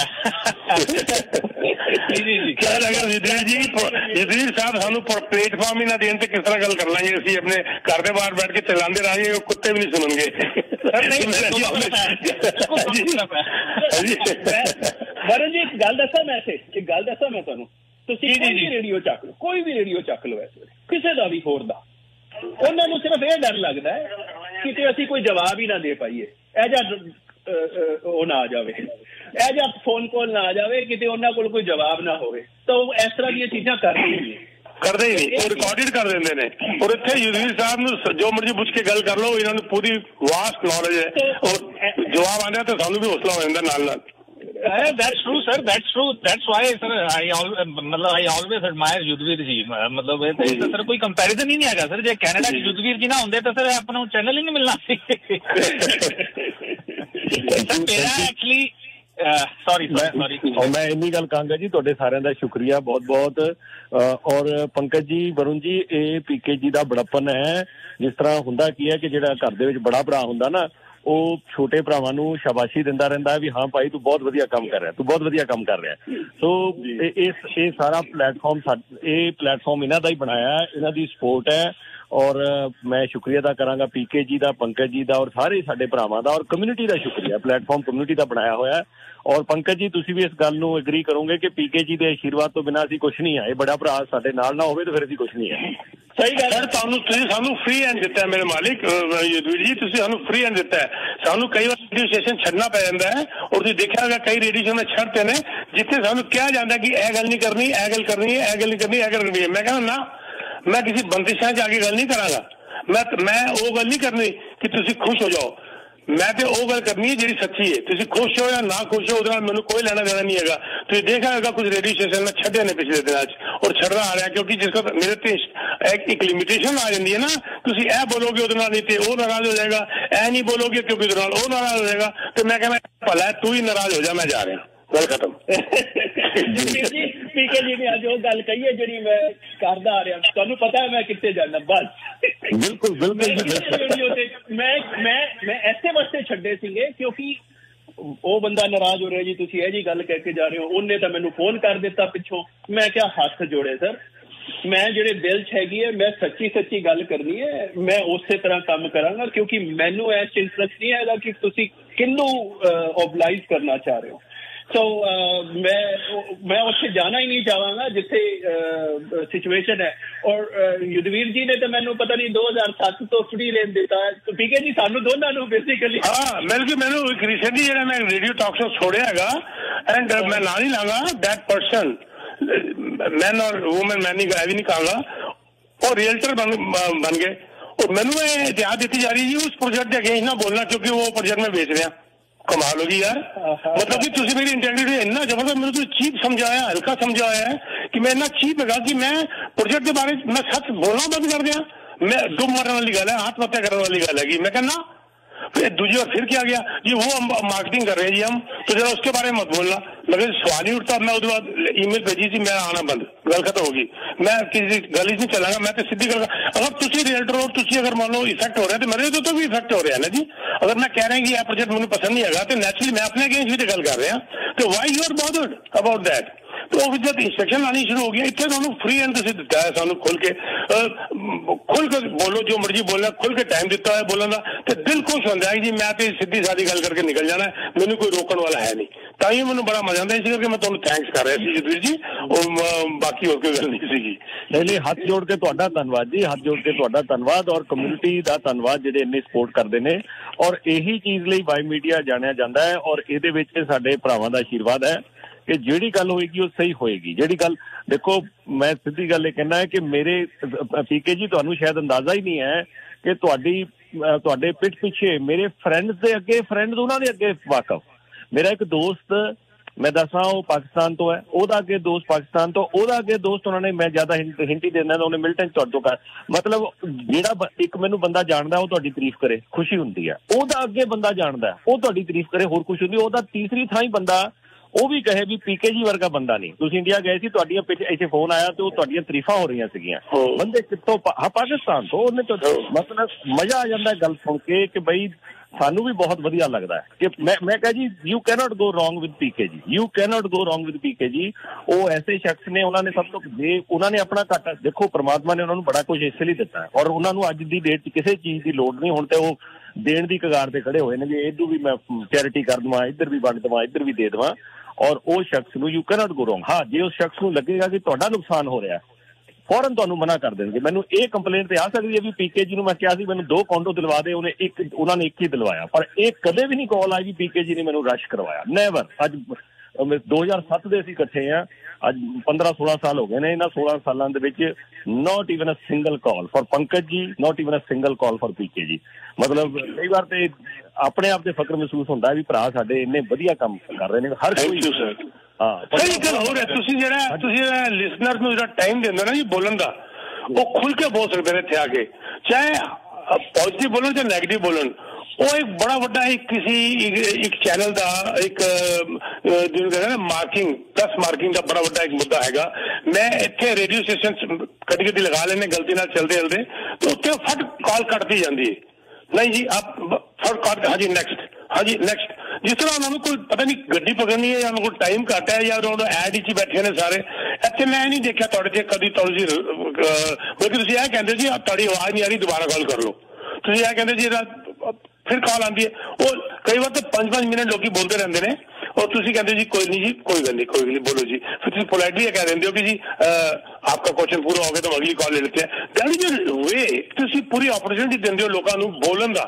युद्धवीर साहब सानू प्लेटफॉर्म ही ना देन ते किस तरह गल कर लांगे, ਅਸੀਂ अपने घर के बाहर बैठ के चलाते रहेंगे, कुत्ते भी नहीं सुनेंगे। वरुण जी एक गल दसा मैं ਤੁਹਾਨੂੰ, ਤੁਸੀਂ ਕੋਈ ਵੀ ਰੇਡੀਓ ਚੱਕ ਲਓ, ਕੋਈ ਵੀ ਰੇਡੀਓ ਚੱਕ ਲਓ ਇਸ ਵੇਲੇ ਕਿਸੇ ਦਾ ਵੀ ਹੋਰ ਦਾ, ਉਹਨਾਂ ਨੂੰ ਸਿਰਫ ਇਹ ਡਰ ਲੱਗਦਾ ਹੈ ਕਿ ਅਸੀਂ ਕੋਈ ਜਵਾਬ ਹੀ ਨਾ ਦੇ ਪਾਈਏ, ਇਹ ਜਾਂ ਉਹ ਨਾ ਆ ਜਾਵੇ, ਇਹ ਜਾਂ ਫੋਨ ਕਾਲ ਨਾ ਆ ਜਾਵੇ, ਕਿਤੇ ਉਹਨਾਂ ਕੋਲ ਕੋਈ ਜਵਾਬ ਨਾ ਹੋਵੇ, ਤਾਂ ਉਹ ਇਸ ਤਰ੍ਹਾਂ ਦੀਆਂ ਚੀਜ਼ਾਂ ਕਰਦੇ ਨੇ। ਕਰਦੇ ਹੀ ਨਹੀਂ, ਉਹ ਰਿਕਾਰਡਡ ਕਰ ਦਿੰਦੇ ਨੇ। ਔਰ ਇੱਥੇ ਯੁਧਵੀਰ ਸਾਹਿਬ ਨੂੰ ਜੋ ਮਰਜ਼ੀ ਪੁੱਛ ਕੇ ਗੱਲ ਕਰ ਲਓ, ਇਹਨਾਂ ਨੂੰ ਪੂਰੀ ਵਾਸਟ ਨੌਲੇਜ ਹੈ, ਔਰ ਜਵਾਬ ਆਉਂਦਾ ਤਾਂ ਸਾਨੂੰ ਵੀ ਹੌਸਲਾ ਹੋ ਜਾਂਦਾ ਨਾਲ ਨਾਲ। That's true, sir. That's true. That's why, sir, I always admire Yudhvir जी. मतलब ये सर कोई कंपैरिजन ही नहीं आएगा सर। जो कनाडा के युद्धवीर जी ना होंगे तो सर अपना चैनल ही नहीं मिलना। मेरा एक्चुअली सॉरी और मैं इन्नी गल कहूँगा जी, तुहाडे सारिਆਂ ਦਾ शुक्रिया बहुत बहुत। और पंकज जी, वरुण जी, ये पीके जी ਦਾ ਬੜਾਪਨ ਹੈ। जिस तरह ਹੁੰਦਾ ਕੀ ਹੈ कि ਜਿਹੜਾ ਘਰ ਦੇ ਵਿੱਚ ਬੜਾ ਭਰਾ ਹੁੰਦਾ ਨਾ, ਉਹ ਛੋਟੇ ਭਰਾਵਾਂ ਨੂੰ ਸ਼ਾਬਾਸ਼ੀ ਦਿੰਦਾ ਰਹਿੰਦਾ ਵੀ ਹਾਂ ਭਾਈ ਤੂੰ ਬਹੁਤ ਵਧੀਆ ਕੰਮ ਕਰ ਰਿਹਾ, ਤੂੰ ਬਹੁਤ ਵਧੀਆ ਕੰਮ ਕਰ ਰਿਹਾ। ਸੋ ਇਹ ਸਾਰਾ ਪਲੇਟਫਾਰਮ ਇਹਨਾਂ ਦਾ ਹੀ ਬਣਾਇਆ, ਇਹਨਾਂ ਦੀ ਸਪੋਰਟ ਹੈ। ਔਰ ਮੈਂ ਸ਼ੁਕਰੀਆ ਅਦਾ ਕਰਾਂਗਾ ਪੀਕੇ ਜੀ ਦਾ, ਪੰਕਜ ਜੀ ਦਾ, ਔਰ ਸਾਰੇ ਸਾਡੇ ਭਰਾਵਾਂ ਦਾ, ਔਰ ਕਮਿਊਨਿਟੀ ਦਾ ਸ਼ੁਕਰੀਆ। ਪਲੇਟਫਾਰਮ ਕਮਿਊਨਿਟੀ ਦਾ ਬਣਾਇਆ ਹੋਇਆ। ਔਰ ਪੰਕਜ ਜੀ, ਤੁਸੀਂ ਵੀ ਇਸ ਗੱਲ ਨੂੰ ਐਗਰੀ ਕਰੋਗੇ ਕਿ ਪੀਕੇ ਜੀ ਦੇ ਆਸ਼ੀਰਵਾਦ ਤੋਂ ਬਿਨਾਂ ਅਸੀਂ ਕੁਛ ਨਹੀਂ ਆ। ਇਹ ਬੜਾ ਭਰਾ ਸਾਡੇ ਨਾਲ ਨਾ ਹੋਵੇ ਤਾਂ ਫਿਰ ਅਸੀਂ ਕੁਛ ਨਹੀਂ ਹੈ। ਸਹੀ ਗੱਲ ਹੈ। ਤੁਸੀਂ ਸਾਨੂੰ ਫ੍ਰੀ ਹੈਂਡ ਦਿੱਤਾ ਮੇਰੇ ਮਾਲਿਕ ਯੁਧਵੀਰ ਜੀ, ਤੁਸੀਂ ਸਾਨੂੰ ਫ੍ਰੀ ਹੈਂਡ ਦਿੱਤਾ ਹੈ। ਸਾਨੂੰ ਕਈ ਵਾਰ ਰੇਡੀਓ ਸਟੇਸ਼ਨ ਛੱਡਣਾ ਪੈ ਜਾਂਦਾ ਹੈ, ਔਰ ਤੁਸੀਂ ਦੇਖਿਆ ਹੋਗਾ ਕਈ ਰੇਡੀਓ ਸਟੇਸ਼ਨ ਛੱਡਦੇ ਨੇ ਜਿੱਥੇ ਸਾਨੂੰ ਕਿਹਾ ਜਾਂਦਾ ਕਿ ਇਹ ਗੱਲ ਨਹੀਂ ਕਰਨੀ, ਇਹ ਗੱਲ ਕਰਨੀ ਹੈ, ਇਹ ਗੱਲ ਨਹੀਂ ਕਰਨੀ, ਇਹ ਗੱਲ ਕਰਨੀ ਹੈ। ਮੈਂ ਕਹਿੰਦਾ ਨਾ, ਮੈਂ ਕਿਸੇ ਬੰਦਿਸ਼ਾਂ 'ਚ ਆ ਕੇ ਗੱਲ ਨਹੀਂ ਕਰਾਂਗਾ। ਮੈਂ ਉਹ ਗੱਲ ਨਹੀਂ ਕਰਨੀ ਕਿ ਤੁਸੀਂ ਖੁਸ਼ ਹੋ ਜਾਓ। ਮੈਂ ਤੇ ਉਹ ਗੱਲ ਕਰਨੀ ਹੈ ਜਿਹੜੀ ਸੱਚੀ ਹੈ। ਤੁਸੀਂ ਖੁਸ਼ ਹੋ ਜਾਂ ਨਾ ਖੁਸ਼ ਹੋ, ਉਹਦੇ ਨਾਲ ਮੈਨੂੰ ਕੋਈ ਲੈਣਾ ਦੇਣਾ ਨਹੀਂ ਹੈਗਾ। ਤੁਸੀਂ ਦੇਖਿਆ ਹੋਗਾ ਕੁਝ ਰੇਡੀਓ ਸਟੇਸ਼ਨ ਮੈਂ ਛੱਡੇ ਨੇ ਪਿਛਲੇ ਦਿਨਾਂ 'ਚ, ਔਰ ਛੱਡਦਾ ਆ ਰਿਹਾ, ਕਿਉਂਕਿ ਜਿਸ ਦਾ ਮੇਰੇ ਤੇ ਇੱਕ ਲਿਮਿਟੇਸ਼ਨ ਆ ਜਾਂਦੀ ਹੈ ਨਾ। ਤੁਸੀਂ ਇਹ ਬੋਲੋਗੇ ਉਹਦੇ ਨਾਲ, ਨਹੀਂ ਤੇ ਉਹ ਨਾਰਾਜ਼ ਹੋ ਜਾਏਗਾ, ਇਹ ਨਹੀਂ ਬੋਲੋਗੇ ਕਿਉਂਕਿ ਉਹਦੇ ਨਾਲ ਉਹ ਨਾਰਾਜ਼ ਹੋ ਜਾਏਗਾ। ਤੇ ਮੈਂ ਕਹਿੰਦਾ ਭਲਾ ਤੂੰ ਹੀ ਨਾਰਾਜ਼ ਹੋ ਜਾ, ਮੈਂ ਜਾ ਰਿਹਾ, ਗੱਲ ਖਤਮ। ਪੀਕੇ ਜੀ ਨੇ ਅੱਜ ਉਹ ਗੱਲ ਕਹੀ ਹੈ ਜਿਹੜੀ ਮੈਂ ਕਰਦਾ ਆ ਰਿਹਾ। ਤੁਹਾਨੂੰ ਪਤਾ ਹੈ ਮੈਂ ਕਿੱਥੇ ਜਾਣਾ, ਬਸ। ਬਿਲਕੁਲ ਬਿਲਕੁਲ। ਮੈਂ ਐਸੇ ਵਾਸਤੇ ਛੱਡੇ ਸੀਗੇ ਕਿਉਂਕਿ ਉਹ ਬੰਦਾ ਨਾਰਾਜ਼ ਹੋ ਰਿਹਾ ਜੀ, ਤੁਸੀਂ ਇਹ ਜੀ ਗੱਲ ਕਹਿ ਕੇ ਜਾ ਰਹੇ ਹੋ। ਉਹਨੇ ਤਾਂ ਮੈਨੂੰ ਫੋਨ ਕਰ ਦਿੱਤਾ ਪਿੱਛੋਂ। ਮੈਂ ਕਿਹਾ ਹੱਥ ਜੋੜੇ ਸਰ, ਮੈਂ ਜਿਹੜੇ ਦਿਲ 'ਚ ਹੈਗੀ ਹੈ, ਮੈਂ ਸੱਚੀ ਗੱਲ ਕਰਨੀ ਹੈ। ਮੈਂ ਉਸੇ ਤਰ੍ਹਾਂ ਕੰਮ ਕਰਾਂਗਾ ਕਿਉਂਕਿ ਮੈਨੂੰ ਇਸ 'ਚ ਇੰਟਰਸਟ ਨਹੀਂ ਹੈਗਾ ਕਿ ਤੁਸੀਂ ਕਿਹਨੂੰ ਓਬਲਾਈਜ਼ ਕਰਨਾ ਚਾਹ ਰਹੇ ਹੋ। ਸੋ ਮੈਂ ਉੱਥੇ ਜਾਣਾ ਹੀ ਨਹੀਂ ਚਾਹਾਂਗਾ ਜਿੱਥੇ ਸਿਚੁਏਸ਼ਨ ਹੈ। ਔਰ ਯੁਧਵੀਰ ਜੀ ਨੇ ਤਾਂ ਮੈਨੂੰ ਪਤਾ ਨਹੀਂ 2007 ਤੋਂ ਫ੍ਰੀ ਰੇਂਜ ਦਿੱਤਾ। ਪੀਕੇ ਜੀ ਸਾਨੂੰ ਦੋਨਾਂ ਨੂੰ ਬੇਸਿਕਲੀ ਮੈਨੂੰ ਇੱਕ ਰੀਸੈਂਟਲੀ ਜਿਹੜਾ ਮੈਂ ਰੇਡੀਓ ਟਾਕ ਸ਼ੋ ਛੋੜਿਆ ਹੈਗਾ, ਐਂਡ ਮੈਂ ਨਾਂ ਨਹੀਂ ਲਾਂਗਾ ਦੈਟ ਪਰਸਨ, मैन और वुमेन, मैं भी नहीं कहूँगा, और रियल्टर बन गए। और मैनू इतिहास दी जा रही है उस प्रोजेक्ट के अगेंस्ट ना बोलना, क्योंकि वो प्रोजेक्ट में बेच रहा। कमाल होगी यार। मतलब कि तुम मेरी इंटेग्रिटी इतना जबरदस्त, मैंने तो चीप समझाया, हल्का समझाया है कि मैं इतना चीप है कि मैं प्रोजेक्ट के बारे में सच बोलना बंद कर दिया। मैं डुब मारने वाली गल है, आत्महत्या करने वाली गल है। मैं कहना फिर दूसरी बार फिर क्या गया जी, वो हम मार्केटिंग कर रहे हैं जी हम, तो जरा उसके बारे में मत बोलना। मगर सवाल ही उठता। मैं उसके बाद ईमेल भेजी थी, मैं आना बंद, गल खत्म होगी। मैं किसी गली नहीं चलांगा, मैं तो सीधी गल। अगर तुम रियल्टर हो, तुम अगर मान लो इफेक्ट हो रहा है तो मेरे तो भी इफेक्ट हो रहा है ना जी। अगर मैं कह रहा हूँ कि यह प्रोजेक्ट मुझे पसंद नहीं है तो नेचुरली मैं अपने अगेंस्ट भी तो गल कर रहा हूँ। तो why you are bothered about that. तो जब इंस्ट्रक्शन आनी शुरू हो गया, इतने दोनों फ्री एंड तुम दिता है सानू, खुल के बोलो, जो मर्जी बोलना, खुल के टाइम दिता है बोलने का, तो दिल खुश होता है जी मैं तो सीधी सादी गल करके निकल जाना है, मैंने कोई रोकने वाला है नहीं। ताकि मैंने बड़ा मजा आता, इस करके मैं तुहानू थैंक्स कर रहा सी युधवीर जी, और बाकी और कोई गल नहीं सी। नहीं, हाथ जोड़ के तुहाडा धन्नवाद जी, हाथ जोड़ के तुहाडा धन्नवाद, और कम्यूनिटी का धन्नवाद जिहड़े इन्नी सपोर्ट करते हैं। और यही चीज़ लई वाई मीडिया जानिया जाता है, और इहदे विच साडे भरावां दा आशीर्वाद है कि जिहड़ी गल होएगी वो सही होएगी। जिहड़ी गल देखो, मैं सीधी गल कहना है कि मेरे पीके जी तुहानू शायद अंदाजा ही नहीं है कि तुहाडे पिठ पिछे मेरे फ्रेंड्स दे अगे, फ्रेंड्स उन्हां दे अगे वाकफ। मेरा एक दोस्त, मैं दसा वो पाकिस्तान तो है, ओदा अगे दोस्त पाकिस्तान तो, ओदा अगे दोस्त उन्होंने, मैं ज्यादा हिंट ही देना, उन्हें मिल्टन तो कर, मतलब जेड़ा एक मैनू बंदा जानदा वो तुहाडी तारीफ करे, खुशी हुंदी है। ओदा अगे बंदा जानदा है, वो तुहाडी तारीफ करे, होर खुशी हुंदी। ओदा तीसरी थां ही बंदा वो भी कहे भी पीके जी वर्गा बंदा नहीं। तुसीं इंडिया गए सी, तुहाडियां पिछे इत्थे फोन आया तो तुहाडियां तारीफां हो रही सीगियां, बंदे कित्थों पाकिस्तान तो, उन्हें तो मतलब मजा आ जाता है गल सुन के कि बई सानू भी बहुत वधिया लगता है कि मैं कह जी you cannot go wrong with PK ji, you cannot go wrong with PK ji. वो ऐसे शख्स ने, उन्होंने सब तो उन्होंने अपना घाटा देखो, परमात्मा ने उन्होंने बड़ा कुछ इसलिए दिता है, और उन्होंने अज की डेट किसी चीज़ की लोड़ नहीं। हुण तो वो देण की कगार से खड़े हुए हैं कि इधर भी मैं चैरिटी कर देवां, इधर भी वंड देवां, इधर भी दे देवां, और वो शख्स नूं यू कैनॉट गो रॉन्ग। हाँ, जे उस शख्स नूं लगेगा कि तुहाडा नुकसान हो रहा है, फौरन तुहानूं मना कर देंगे। मैनूं ये कंप्लेंट ते आ सकती है भी पीके जी नूं मैं कहा सी मैनूं 2 कॉन्डो दिलवा दे, उन्होंने एक ही दिलवाया, पर एक कदे भी नहीं कॉल आई भी पीके जी ने मैनूं रश करवाया, नेवर। अज 2007 ਦੇ ਅਸੀਂ ਇਕੱਠੇ ਆ, ਅੱਜ 15-16 ਸਾਲ ਹੋ ਗਏ ਨੇ। ਇਹਨਾਂ 16 ਸਾਲਾਂ ਦੇ ਵਿੱਚ not even a single call for Pankaj ਜੀ, not even a single call for ਪੀਕੇ ਜੀ। ਮਤਲਬ ਕਈ ਵਾਰ ਤੇ ਆਪਣੇ ਆਪ ਤੇ ਫਖਰ ਮਹਿਸੂਸ ਹੁੰਦਾ ਵੀ ਭਰਾ ਸਾਡੇ ਇੰਨੇ ਵਧੀਆ ਕੰਮ ਕਰ ਰਹੇ ਨੇ ਹਰ ਕੋਈ। ਹਾਂ ਸਹੀ ਗੱਲ ਹੋ ਰਿਹਾ। ਤੁਸੀਂ ਜਿਹੜਾ ਲਿਸਨਰ ਨੂੰ ਜਿਹੜਾ ਟਾਈਮ ਦਿੰਦੇ ਨਾ ਜੀ ਬੋਲਣ ਦਾ, ਉਹ ਖੁੱਲ ਕੇ ਬੋਲ ਸਕਦੇ ਨੇ ਇੱਥੇ ਆ ਕੇ, ਚਾਹੇ ਪॉजिटिव बोलन चाहे नेगेटिव बोलन। वो एक बड़ा बड़ा एक चैनल का एक जिन्होंने कहते हैं मार्किंग प्लस मार्किंग का बड़ा बड़ा एक मुद्दा हैगा। मैं इतने रेडियो स्टेशन कभी कभी लगा लेने गलती ना चलते तो उत्ते फट कॉल कट दी जाती है, नहीं जी आप फट कट, हाँ जी नेक्स्ट, हाँ जी नेक्स्ट। जिस तरह उन्होंने कोई पता नहीं गड्डी पकड़नी है या उन्होंने कोई टाइम घट है या उन्होंने ऐड ही बैठे ने सारे ਇੱਥੇ मैं नहीं देखा ਤੁਹਾਡੇ ਤੇ ਕਦੀ ਤੁਸੀਂ ਬਲਕਿ ਤੁਸੀਂ ਇਹ ਕਹਿੰਦੇ ਜੀ ਤੁਹਾਡੀ ਆਵਾਜ਼ नहीं आ रही दोबारा कॉल कर लो, ਤੁਸੀਂ ਇਹ ਕਹਿੰਦੇ ਜੀ फिर कॉल आती है। वो कई बार तो 5-5 मिनट लोग बोलते रहते हैं और ਤੁਸੀਂ ਕਹਿੰਦੇ जी कोई नहीं जी कोई गल नहीं बोलो जी, फिर ਤੁਸੀਂ पोलाइटली कह देंगे हो कि जी आपका क्वेश्चन पूरा हो गया तो अगली कॉल ले लेते हैं। दैट इज वे ਤੁਸੀਂ पूरी अपॉर्चुनिटी देंगे हो लोगों को बोलन का,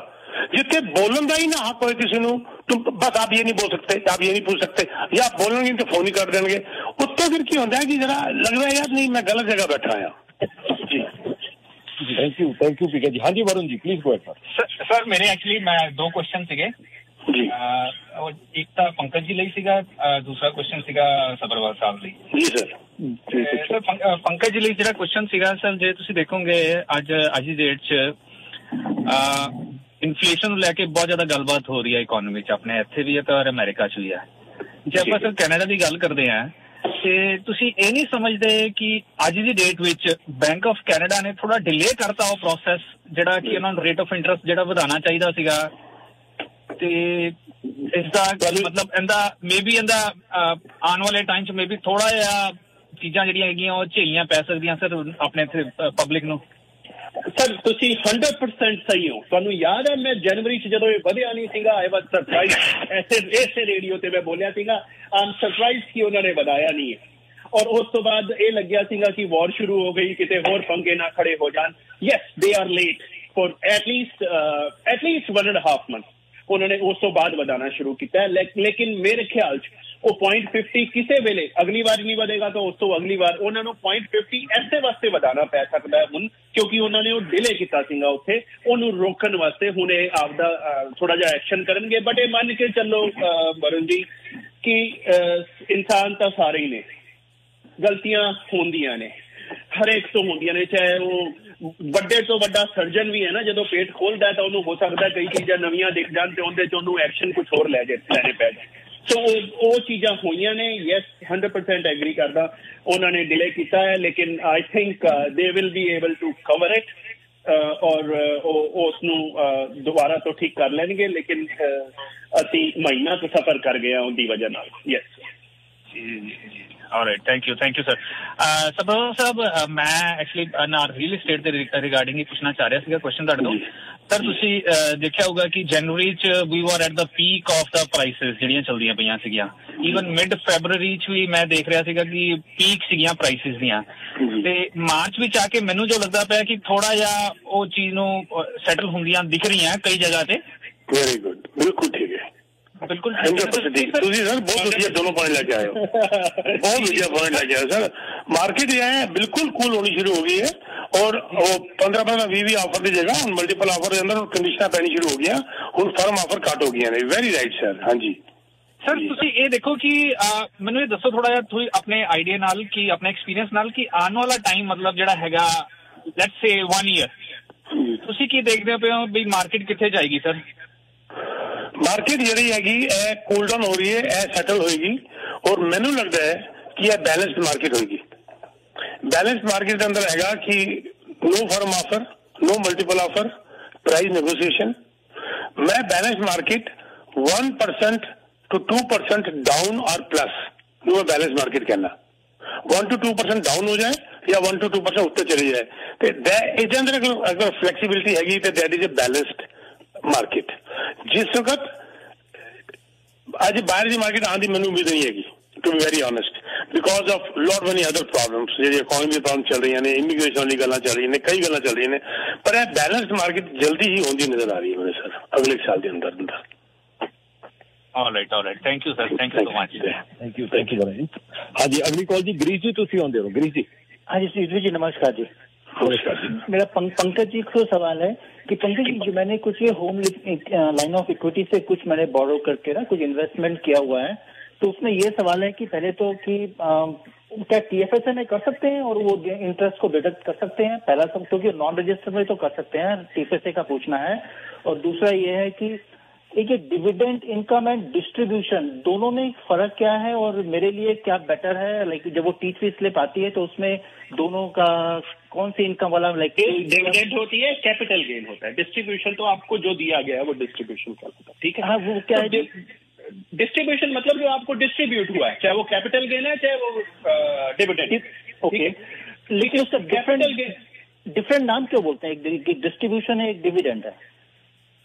जिथे बोलन का ही ना हक होए किसी तुम बस आप ये नहीं बोल सकते, आप ये नहीं पूछ सकते या आप बोलेंगे तो फोन ही कर देंगे। उत्ते फिर क्या होता है कि जरा लग रहा है यार नहीं मैं गलत जगह बैठा आया जी। थैंक यू पीके जी। हाँ जी Varun ji please go ahead sir मेरे एक्चुअली मैं 2 क्वेश्चन सीगे जी। एक तो पंकज जी ਲਈ ਸੀਗਾ, दूसरा क्वेश्चन ਸੀਗਾ ਸਬਰਵਾਲ ਸਾਹਿਬ ਲਈ। ਜੀ ਸਰ। ਸਰ ਪੰਕਜ ਜੀ ਲਈ ਜਿਹੜਾ क्वेश्चन ਸੀਗਾ ਸਰ, ਜੇ ਤੁਸੀਂ ਦੇਖੋਗੇ ਅੱਜ ਦੀ ਡੇਟ 'ਚ ਇਨਫਲੇਸ਼ਨ ਨੂੰ ਲੈ ਕੇ ਬਹੁਤ ਜ਼ਿਆਦਾ ਗੱਲਬਾਤ ਹੋ ਰਹੀ ਹੈ ਇਕਨੋਮੀ 'ਚ, ਆਪਣੇ ਇੱਥੇ ਵੀ ਹੈ ਤੇ ਔਰ ਅਮਰੀਕਾ 'ਚ ਵੀ ਹੈ। ਜੇ ਆਪਾਂ ਸਰ ਕੈਨੇਡਾ ਦੀ ਗੱਲ ਕਰਦੇ ਹਾਂ ਤੇ ਤੁਸੀਂ ਇਹ ਨਹੀਂ ਸਮਝਦੇ ਕਿ ਅੱਜ ਦੀ ਡੇਟ ਵਿੱਚ ਬੈਂਕ ਆਫ ਕੈਨੇਡਾ ਨੇ ਥੋੜਾ ਡਿਲੇ ਕਰਤਾ ਉਹ ਪ੍ਰੋਸੈਸ ਜਿਹੜਾ ਕਿ ਉਹਨਾਂ ਨੂੰ ਰੇਟ ਆਫ ਇੰਟਰਸਟ ਜਿਹੜਾ ਵਧਾਉਣਾ ਚਾਹੀਦਾ ਸੀਗਾ, ਤੇ ਇਸ ਦਾ ਮਤਲਬ ਇਹਦਾ ਮੇਬੀ ਇਹਦਾ ਆਉਣ ਵਾਲੇ ਟਾਈਮ 'ਚ ਮੇਬੀ ਥੋੜਾ ਜਿਹਾ ਚੀਜ਼ਾਂ ਜਿਹੜੀਆਂ ਹੈਗੀਆਂ ਉਹ ਝੇਲੀਆਂ ਪੈ ਸਕਦੀਆਂ ਸਰ ਆਪਣੇ ਇੱਥੇ ਪਬਲਿਕ ਨੂੰ। ਸਰ ਤੁਸੀਂ 100% ਸਹੀ ਹੋ। ਤੁਹਾਨੂੰ ਯਾਦ ਹੈ ਮੈਂ ਜਨਵਰੀ 'ਚ ਜਦੋਂ ਇਹ ਵਧਿਆ ਨਹੀਂ ਸੀਗਾ ਆਈ ਵਾਸ ਸਰਪ੍ਰਾਈਜ਼, ਐਸੇ ਰੇਡੀਓ ਤੇ ਮੈਂ ਬੋਲਿਆ ਸੀਗਾ ਆਮ ਸਰਪ੍ਰਾਈਜ਼ ਕਿ ਉਹਨਾਂ ਨੇ ਵਧਾਇਆ ਨਹੀਂ ਹੈ, ਔਰ ਉਸ ਤੋਂ ਬਾਅਦ ਇਹ ਲੱਗਿਆ ਸੀਗਾ ਕਿ ਵਾਰ ਸ਼ੁਰੂ ਹੋ ਗਈ, ਕਿਤੇ ਹੋਰ ਪੰਗੇ ਨਾ ਖੜੇ ਹੋ ਜਾਣ। Yes they are late for at least 1.5 months ਉਹਨਾਂ ਨੇ ਉਸ ਤੋਂ ਬਾਅਦ ਵਧਾਉਣਾ ਸ਼ੁਰੂ ਕੀਤਾ ਹੈ। ਲੇਕਿਨ ਮੇਰੇ ਖਿਆਲ 'ਚ ਉਹ 0.50 ਕਿਸੇ ਵੇਲੇ ਅਗਲੀ ਵਾਰ ਨਹੀਂ ਵਧੇਗਾ ਤਾਂ ਉਸ ਤੋਂ ਅਗਲੀ ਵਾਰ ਉਹਨਾਂ ਨੂੰ 0.50 ਐਸੇ ਵਾਸਤੇ ਵਧਾਉਣਾ ਪੈ ਸਕਦਾ ਹੈ ਹੁਣ, ਕਿਉਂਕਿ ਉਹਨਾਂ ਨੇ ਉਹ ਡਿਲੇ ਕੀਤਾ ਸੀਗਾ ਉੱਥੇ, ਉਹਨੂੰ ਰੋਕਣ ਵਾਸਤੇ ਹੁਣ ਇਹ ਆਪਦਾ ਥੋੜਾ ਜਿਹਾ ਐਕਸ਼ਨ ਕਰਨਗੇ। ਬਟ ਇਹ ਮੰਨ ਕੇ ਚੱਲੋ ਵਰੁਣ ਜੀ ਕਿ ਇਨਸਾਨ ਤਾਂ ਸਾਰੇ ਹੀ ਨੇ, ਗਲਤੀਆਂ ਹੁੰਦੀਆਂ ਨੇ ਹਰੇਕ ਤੋਂ ਹੁੰਦੀਆਂ ਨੇ, ਚਾਹੇ ਉਹ ਵੱਡੇ ਤੋਂ ਵੱਡਾ ਸਰਜਨ ਵੀ ਹੈ ਨਾ, ਜਦੋਂ ਪੇਟ ਖੋਲਦਾ ਤਾਂ ਉਹਨੂੰ ਹੋ ਸਕਦਾ ਕਈ ਚੀਜ਼ਾਂ ਨਵੀਆਂ ਦਿਖ ਜਾਣ ਤੇ ਉਹਦੇ 'ਚ ਉਹਨੂੰ ਐਕਸ਼ਨ ਕੁਝ ਹੋਰ ਲੈਣੇ ਪੈ ਜਾਣ। ਸੋ ਉਹ ਚੀਜ਼ਾਂ ਹੋਈਆਂ ਨੇ। ਯੈਸ 100% ਐਗਰੀ ਕਰਦਾ ਉਹਨਾਂ ਨੇ ਡਿਲੇ ਕੀਤਾ ਹੈ, ਲੇਕਿਨ I think they will be able to cover it ਔਰ ਉਸ ਨੂੰ ਦੁਬਾਰਾ ਤੋਂ ਠੀਕ ਕਰ ਲੈਣਗੇ। ਲੇਕਿਨ ਅਸੀਂ ਮਹੀਨਾ ਤੋਂ ਸਫਰ ਕਰ ਗਏ ਉਹਦੀ ਵਜ੍ਹਾ ਨਾਲ। Yes Alright, thank you sir। Sabharwal ਸਾਹਿਬ ਮੈਂ ਐਕਚੁਅਲੀ ਨਾਲ ਰੀਅਲ ਏਸਟੇਟ ਦੇ ਰਿਗਾਰਡਿੰਗ ਹੀ ਪੁੱਛਣਾ ਚਾਹ ਰਿਹਾ ਸੀਗਾ ਕੁਐਸਚਨ ਤੁਹਾਡੇ ਤੋਂ। ਸਰ ਤੁਸੀਂ ਦੇਖਿਆ ਹੋਊਗਾ ਕਿ ਜਨਵਰੀ 'ਚ we are at the peak of the prices ਜਿਹੜੀਆਂ ਚੱਲਦੀਆਂ ਪਈਆਂ ਸੀਗੀਆਂ, ਈਵਨ ਮਿਡ ਫੈਬਰਰੀ 'ਚ ਵੀ ਮੈਂ ਦੇਖ ਰਿਹਾ ਸੀਗਾ ਕਿ ਪੀਕ ਸੀਗੀਆਂ ਪ੍ਰਾਈਸਿਸ ਦੀਆਂ, ਤੇ ਮਾਰਚ ਵਿੱਚ ਆ ਕੇ ਮੈਨੂੰ ਜੋ ਲੱਗਦਾ ਪਿਆ ਕਿ ਥੋੜਾ ਜਿਹਾ ਉਹ ਚੀਜ਼ ਨੂੰ ਸੈਟਲ ਹੁੰਦੀਆਂ ਦਿਖ ਰਹੀਆਂ ਕਈ ਜਗ੍ਹਾ ਤੇ। ਵੈਰੀ ਗੁੱਡ, ਬਿਲਕੁਲ ਠੀਕ ਹੈ, ਬਿਲकुल 100% ਤੁਸੀਂ ਸਰ ਬਹੁਤ ਵਧੀਆ ਦੋਨੋਂ ਪੁਆਇੰਟ ਲੈ ਕੇ ਆਏ ਹੋ, ਬਹੁਤ ਵਧੀਆ ਪੁਆਇੰਟ ਲੈ ਕੇ ਆਏ ਸਰ। ਮਾਰਕੀਟ जो है बिल्कुल कूल होनी शुरू हो गई है और वो 15-20 ऑफर की जगह ਹੁਣ मल्टीपल ऑफर के अंदर कंडीशनां पैनी शुरू हो गई, ਹੁਣ फर्म ऑफर घट हो गई ने। Very right sir. हाँ जी ਸਰ ਤੁਸੀਂ ਇਹ ਦੇਖੋ ਕਿ ਮੈਨੂੰ ਇਹ ਦੱਸੋ ਥੋੜਾ ਜਿਹਾ ਤੁਸੀਂ ਆਪਣੇ ਆਈਡੀਆ ਨਾਲ ਕਿ ਆਪਣੇ ਐਕਸਪੀਰੀਅੰਸ ਨਾਲ ਕਿ ਆਉਣ ਵਾਲਾ ਟਾਈਮ ਮਤਲਬ ਜਿਹੜਾ ਹੈਗਾ ਲੈਟਸ ਸੇ 1 ਈਅਰ ਤੁਸੀਂ ਕੀ ਦੇਖਦੇ ਪਏ ਹੋ ਵੀ ਮਾਰਕੀਟ ਕਿੱਥੇ ਜਾਏਗੀ ਸਰ? मार्केट जी हैगी कूल डाउन हो रही है, सैटल होगी और मैनू लगता है कि यह बैलेंस्ड मार्केट होगी। बैलेंस्ड मार्केट के अंदर हैगा कि no firm offer, no multiple offer, price negotiation. मैं बैलेंस्ड मार्केट 1% to 2% डाउन और प्लस मैं बैलेंस मार्केट कहना। 1 to 2% डाउन हो जाए या 1 to 2% उत्ते चली जाए तो इसके अंदर अगर फ्लैक्सीबिलिटी हैगी तो that is a balanced market. जिस वक्त आज बाहर की मार्केट आने की मैंने उम्मीद नहीं हैगी to be very honest, because of lot many other problems जी इकोनॉमी प्रॉब्लम चल रही ने, इमीग्रेशन वाली गल्लां चल रही ने, कई गल्लां चल रही ने, पर यह बैलेंस्ड मार्केट जल्दी ही होती नजर आ रही है मेरे सर अगले साल के अंदर। Alright thank you sir, thank you so much, thank you जी। हाँ जी, अगली कॉल जी गिरीश जी, तुसी आंदे हो। गिरीश जी। हाँ जी सुधीर जी, नमस्कार जी। मेरा पंकज जी को सवाल है कि पंकज जी, मैंने कुछ ये होम लाइन ऑफ इक्विटी से कुछ मैंने बोरो करके ना कुछ इन्वेस्टमेंट किया हुआ है, तो उसमें ये सवाल है कि पहले तो कि क्या TFSA में कर सकते हैं और वो इंटरेस्ट को डिडक्ट कर सकते हैं? पहला सब तो कि नॉन रजिस्टर में तो कर सकते हैं, TFSA का पूछना है। और दूसरा ये है कि एक डिविडेंड इनकम एंड डिस्ट्रीब्यूशन दोनों में फर्क क्या है और मेरे लिए क्या बेटर है? लाइक जब वो टी3 स्लिप आती है तो उसमें दोनों का कौन सी इनकम वाला डिविडेंड होती है, कैपिटल गेन होता है। डिस्ट्रीब्यूशन तो आपको जो दिया गया है वो डिस्ट्रीब्यूशन का होता है, ठीक है। हाँ, वो क्या है? डिस्ट्रीब्यूशन मतलब जो आपको डिस्ट्रीब्यूट हुआ है, चाहे वो कैपिटल गेन है चाहे वो डिविडेंड। ओके, लेकिन उसका कैपिटल गेन डिफरेंट नाम क्यों बोलते हैं? एक डिस्ट्रीब्यूशन है, एक डिविडेंड है।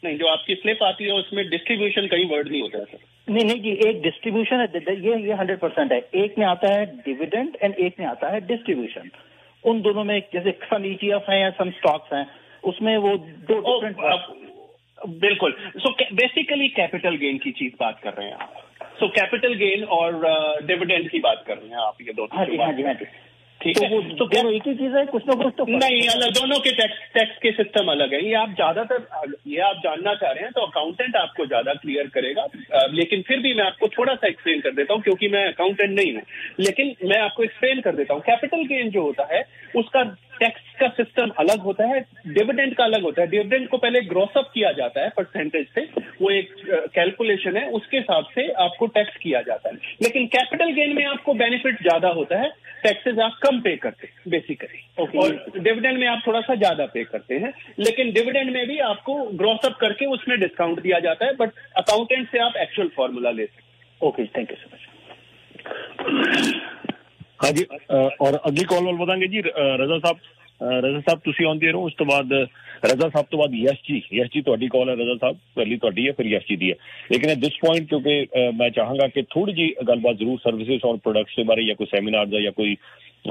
नहीं, जो आपकी स्लिप आती है उसमें डिस्ट्रीब्यूशन कहीं वर्ड नहीं होता है सर। नहीं जी, एक डिस्ट्रीब्यूशन है, ये 100% है। एक में आता है डिविडेंड एंड एक में आता है डिस्ट्रीब्यूशन। उन दोनों में जैसे सम ETF है या सम स्टॉक्स हैं, उसमें वो दो डिफरेंट। बिल्कुल। सो बेसिकली कैपिटल गेन की चीज बात कर रहे हैं आप। सो कैपिटल गेन और डिविडेंड की बात कर रहे हैं आप, ये दोनों। हाँ जी, ठीक है। तो दोनों एक ही चीज है, कुछ ना कुछ तो नहीं, अलग, दोनों के टैक्स के सिस्टम अलग है। ये आप जानना चाह रहे हैं तो अकाउंटेंट आपको ज्यादा क्लियर करेगा, लेकिन फिर भी मैं आपको थोड़ा सा एक्सप्लेन कर देता हूँ, क्योंकि मैं अकाउंटेंट नहीं हूँ, लेकिन मैं आपको एक्सप्लेन कर देता हूँ। कैपिटल गेन जो होता है उसका टैक्स का सिस्टम अलग होता है, डिविडेंड का अलग होता है। डिविडेंड को पहले ग्रॉस अप किया जाता है परसेंटेज से, वो एक कैलकुलेशन है, उसके हिसाब से आपको टैक्स किया जाता है। लेकिन कैपिटल गेन में आपको बेनिफिट ज्यादा होता है, टैक्सेस आप कम पे करते हैं बेसिकली। और डिविडेंड में आप थोड़ा सा ज्यादा पे करते हैं, लेकिन डिविडेंड में भी आपको ग्रॉस अप करके उसमें डिस्काउंट दिया जाता है, बट अकाउंटेंट से आप एक्चुअल फॉर्मूला ले सकते हैं। Okay, thank you so much. हाँ जी, और अगली कॉल वाल बताएंगे जी रजा साहब तुसी आंदे रहो। उस तो बाद रजा साहब तो बाद यश जी ਤੁਹਾਡੀ कॉल है। रजा साहब पहली ਤੁਹਾਡੀ है, फिर यश जी दी है। लेकिन एट दिस पॉइंट क्योंकि मैं चाहूंगा कि थोड़ी जी गलबात जरूर सर्विसेज और प्रोडक्ट्स के बारे या कोई सैमीनार या कोई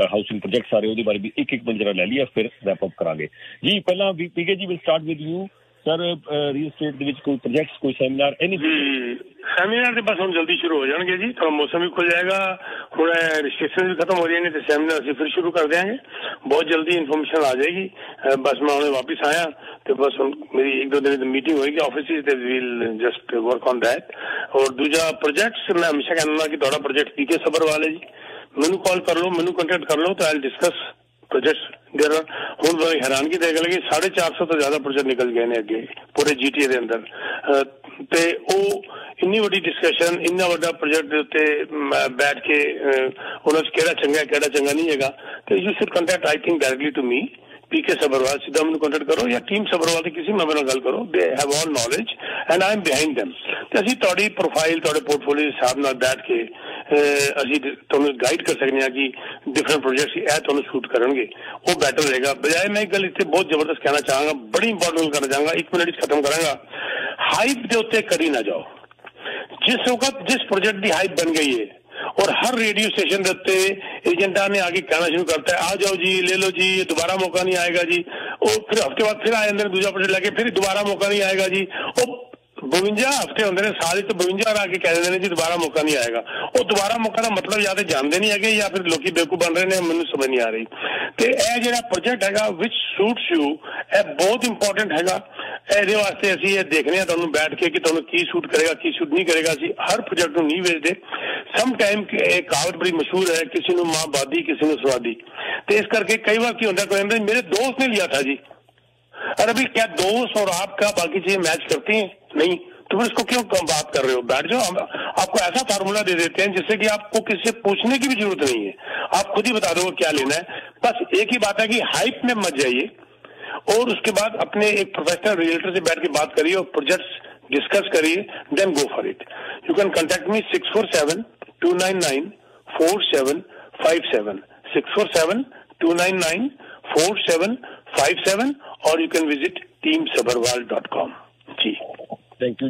हाउसिंग प्रोजेक्ट्स आ रहे ਉਹਦੇ ਬਾਰੇ भी एक मिनट जरा ले लिया, फिर रैप अप करांगे जी। पहला PK ji will start with you sir. Real estate ਦੇ ਵਿੱਚ कोई प्रोजेक्ट्स, कोई सैमीनार, एनीथिंग? ਸੈਮੀਨਾਰ ਤੇ ਬਸ ਹੁਣ ਜਲਦੀ ਸ਼ੁਰੂ ਹੋ ਜਾਣਗੇ ਜੀ, ਥੋੜਾ ਮੌਸਮ ਵੀ ਖੁੱਲ ਜਾਏਗਾ, ਹੁਣ ਰਿਸਟ੍ਰਿਕਸ਼ਨ ਵੀ ਖਤਮ ਹੋ ਰਹੀਆਂ ਨੇ ਤੇ ਸੈਮੀਨਾਰ ਅਸੀਂ ਫਿਰ ਸ਼ੁਰੂ ਕਰ ਦੇਵਾਂਗੇ। ਬਹੁਤ ਜਲਦੀ ਇਨਫੋਰਮੇਸ਼ਨ ਆ ਜਾਏਗੀ। ਬਸ ਮੈਂ ਹੁਣੇ ਵਾਪਸ ਆਇਆ ਤੇ ਬਸ ਹੁਣ ਮੇਰੀ 1-2 ਦਿਨ ਦੀ ਮੀਟਿੰਗ ਹੋਏਗੀ ਆਫਿਸ ਵਿੱਚ ਤੇ we'll just work on that. ਔਰ ਦੂਜਾ ਪ੍ਰੋਜੈਕਟਸ ਮੈਂ ਹਮੇਸ਼ਾ ਕਹਿੰਦਾ ਕਿ ਤੁਹਾਡਾ ਪ੍ਰੋਜੈਕਟ ਪੀਕੇ ਸਬਰਵਾਲ ਹੈ ਜੀ, ਮੈਨੂੰ ਕਾਲ ਕਰ ਲਓ, ਮੈਨੂੰ ਕੰਟੈਕਟ ਕਰ ਲਓ, ਤਾਂ ਆਈ ਡਿਸਕਸ प्रोजेक्ट देर। हूँ हैरानगी देख लगी 450 तो ज्यादा प्रोजेक्ट निकल गए ने अगे पूरे GTA के अंदर, ते इन्नी वड्डी डिस्कशन, इन्ना वड्डा प्रोजेक्ट दे उत्ते बैठ के उन्हां च केड़ा चंगा है केड़ा चंगा नहीं हैगा, तो you should contact I think directly to me PK Sabharwal. सीधा मैंने कॉन्टेक्ट करो या टीम सबरवाल के किसी मेंबर नाल गल करो, they have all knowledge and I am behind them. ते असीं तुहाडी प्रोफाइल तुहाडे पोर्टफोलियो दे हिसाब नाल बैठ के ਅਸੀਂ ਤੁਹਾਨੂੰ ਗਾਈਡ ਕਰ ਸਕਦੇ ਹਾਂ ਕਿ ਡਿਫਰੈਂਟ ਪ੍ਰੋਜੈਕਟਸ ਇਹ ਤੁਹਾਨੂੰ ਸ਼ੂਟ ਕਰਨਗੇ, ਉਹ ਬੈਟਰ ਰਹੇਗਾ। ਬਜਾਏ ਮੈਂ ਇੱਕ ਗੱਲ ਇੱਥੇ ਬਹੁਤ ਜ਼ਬਰਦਸਤ ਕਹਿਣਾ ਚਾਹਾਂਗਾ, ਬੜੀ ਇੰਪੋਰਟੈਂਟ ਕਰਨਾ ਚਾਹਾਂਗਾ, 1 ਮਿੰਟ ਵਿੱਚ ਖਤਮ ਕਰਾਂਗਾ। ਹਾਈਪ ਦੇ ਉੱਤੇ ਕਦੀ ਨਾ ਜਾਓ। जिस वक्त जिस प्रोजेक्ट की हाइप बन गई है और हर रेडियो स्टेशन के उत्ते एजेंटा ने आके कहना शुरू करता है आ जाओ जी, ले लो जी, दोबारा मौका नहीं आएगा जी, और फिर हफ्ते बाद फिर आ जाते हैं दूसरा प्रोजेक्ट लेके, फिर दोबारा मौका नहीं आएगा जी। 52 हफ्ते होंगे ने साल, तो 52 आ के कह देते हैं जी दोबारा मौका नहीं आएगा। वो दोबारा मौका का मतलब या तो जानते नहीं है या फिर लोग बेवकूफ बन रहे हैं, मैंने समझ नहीं आ रही। तो यह जो प्रोजेक्ट है विच सूट्स यू, यह बहुत इंपॉर्टेंट है। ਇਹਦੇ ਵਾਸਤੇ ਅਸੀਂ ਇਹ ਦੇਖਦੇ ਹਾਂ ਤੁਹਾਨੂੰ ਬੈਠ ਕੇ ਕਿ ਤੁਹਾਨੂੰ ਕੀ ਸੂਟ ਕਰੇਗਾ ਕੀ ਸੂਟ ਨਹੀਂ ਕਰੇਗਾ। ਅਸੀਂ ਹਰ ਪ੍ਰੋਜੈਕਟ ਨੂੰ ਨਹੀਂ ਵੇਚਦੇ। ਸਮ ਟਾਈਮ ਇਹ ਕਹਾਵਤ ਬੜੀ ਮਸ਼ਹੂਰ ਹੈ, ਕਿਸੇ ਨੂੰ ਮਾਂ ਬਾਦੀ ਕਿਸੇ ਨੂੰ ਸਵਾਦੀ। ਤੇ ਇਸ ਕਰਕੇ ਕਈ ਵਾਰ ਕੀ ਹੁੰਦਾ, ਕੋਈ मेरे दोस्त ने लिया था जी, अरे भाई क्या दोस्त और आपका बाकी चीजें मैच करती हैं? नहीं, तो फिर इसको क्यों बात कर रहे हो? बैठ जाओ, हम आपको ऐसा फार्मूला दे देते हैं जिससे कि आपको किसी से पूछने की भी जरूरत नहीं है, आप खुद ही बता दो क्या लेना है। बस एक ही बात है कि हाइप में मत जाइए और उसके बाद अपने एक प्रोफेशनल रियल्टर से बैठ के बात करिए और प्रोजेक्ट्स डिस्कस करिए, then go for it. You can contact me 647-299-4757 647-299-4757 और यू कैन विजिट teamsabarwal.com। जी, थैंक यू जी।